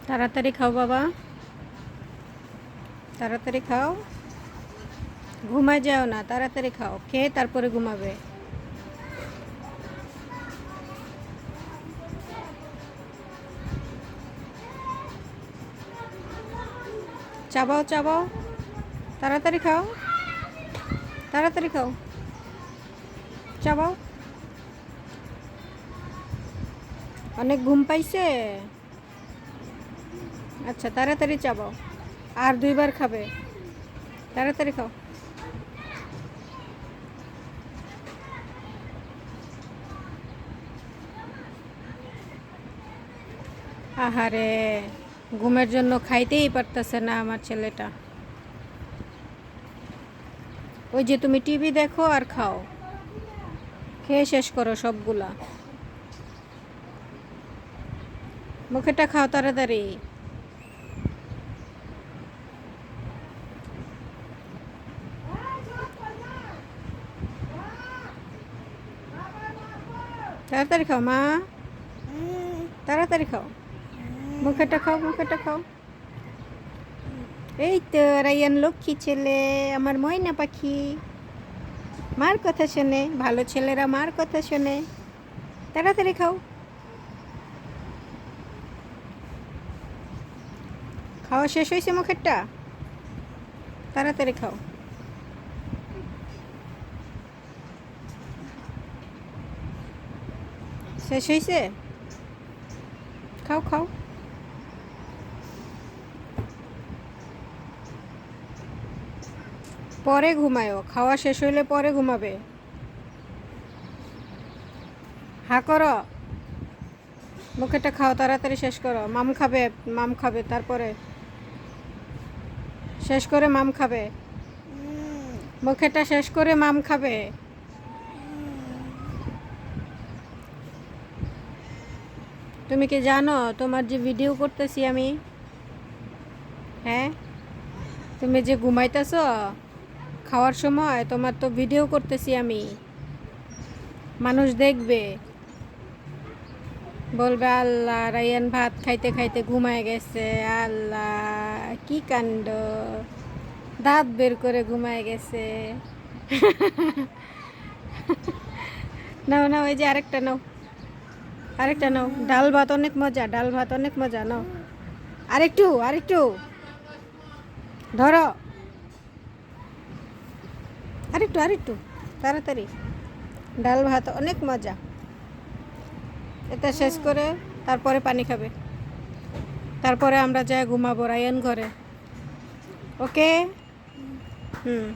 তাড়াতাড়ি খাও বাবা, তাড়াতাড়ি খাও, ঘুমায় যাও না, তাড়াতাড়ি খাও, খেয়ে তারপরে ঘুমাবে। চাবাও চাবাও, তাড়াতাড়ি খাও, তাড়াতাড়ি খাও, চাবাও। অনেক ঘুম পাইছে? আচ্ছা তাড়াতাড়ি চাবাও, আর 2বার খাবে, তাড়াতাড়ি খাও। আহারে, ঘুমের জন্য খাইতেই পারতেছে না আমার ছেলেটা। ওই যে তুমি টিভি দেখো আর খাও, খেয়ে শেষ করো সবগুলা। মুখেটা খাও তাড়াতাড়ি। তাড়াতাড়ি খাও মা, তাড়াতাড়ি খাও, মুখেটা খাও, মুখেটা খাও। এই তো রায়ান লক্ষ্মী ছেলে, আমার ময়না পাখি, মার কথা শোনে, ভালো ছেলেরা মার কথা শোনে। তাড়াতাড়ি খাও, খাওয়া শেষ হয়েছে মুখেরটা, তাড়াতাড়ি খাও। শেষ হয়েছে, খাও খাও। পরে ঘুমায়ও, খাওয়া শেষ হইলে পরে ঘুমাবে। হা করো, মুখেটা খাও, তাড়াতাড়ি শেষ করো। মাম খাবে, মাম খাবে, তারপরে শেষ করে মাম খাবে। মুখেটা শেষ করে মাম খাবে। তুমি কি জানো তোমার যে ভিডিও করতেছি আমি? হ্যাঁ, তুমি যে ঘুমাইতেছ খাওয়ার সময়, তোমার তো ভিডিও করতেছি আমি, মানুষ দেখবে, বলবে আল্লাহ রায়ান ভাত খাইতে খাইতে ঘুমায় গেছে, আল্লাহ কি কাণ্ড, দাঁত বের করে ঘুমায় গেছে। নাও নাও, এই যে আরেকটা নাও, আরেকটা নাও। ডাল ভাত অনেক মজা, ডাল ভাত অনেক মজা, নাও আরেকটু, আরেকটু ধরো, আরেকটু, আরেকটু তাড়াতাড়ি। ডাল ভাত অনেক মজা। এটা শেষ করে তারপরে পানি খাবে, তারপরে আমরা যাই ঘুমাবো রায়ান ঘরে। ওকে, হুম।